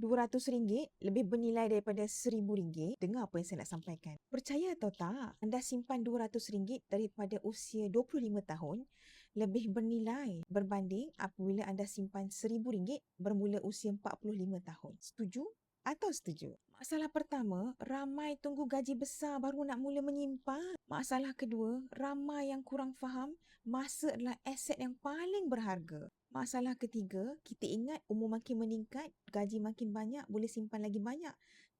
RM200 lebih bernilai daripada RM1,000. Dengar apa yang saya nak sampaikan. Percaya atau tak, anda simpan RM200 daripada usia 25 tahun lebih bernilai berbanding apabila anda simpan RM1,000 bermula usia 45 tahun. Setuju atau setuju? Masalah pertama, ramai tunggu gaji besar baru nak mula menyimpan. Masalah kedua, ramai yang kurang faham masa adalah aset yang paling berharga. Masalah ketiga, kita ingat umur makin meningkat, gaji makin banyak, boleh simpan lagi banyak.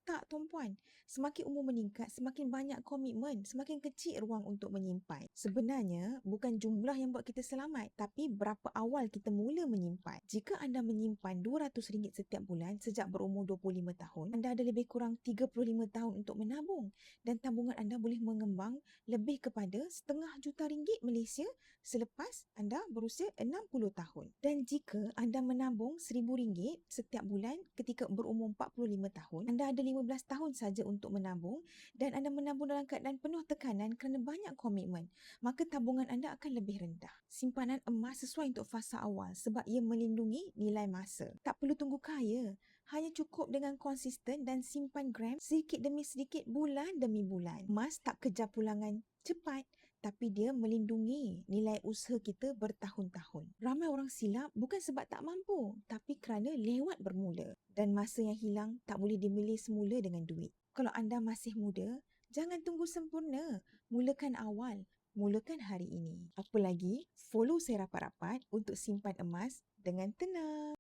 Tak, tuan-puan. Semakin umur meningkat, semakin banyak komitmen, semakin kecil ruang untuk menyimpan. Sebenarnya, bukan jumlah yang buat kita selamat, tapi berapa awal kita mula menyimpan. Jika anda menyimpan RM200 setiap bulan sejak berumur 25 tahun, anda ada lebih kurang 35 tahun untuk menabung dan tabungan anda boleh mengembang lebih kepada RM500,000 Malaysia selepas anda berusia 60 tahun. Dan jika anda menabung RM1,000 setiap bulan ketika berumur 45 tahun, anda ada 15 tahun saja untuk menabung dan anda menabung dalam keadaan penuh tekanan kerana banyak komitmen, maka tabungan anda akan lebih rendah. Simpanan emas sesuai untuk fasa awal sebab ia melindungi nilai masa. Tak perlu tunggu kaya, hanya cukup dengan konsisten dan simpan gram sedikit demi sedikit bulan demi bulan. Emas tak kejar pulangan cepat, tapi dia melindungi nilai usaha kita bertahun-tahun. Ramai orang silap bukan sebab tak mampu, tapi kerana lewat bermula. Dan masa yang hilang tak boleh dimilih semula dengan duit. Kalau anda masih muda, jangan tunggu sempurna. Mulakan awal. Mulakan hari ini. Apa lagi, follow saya rapat-rapat untuk simpan emas dengan tenang.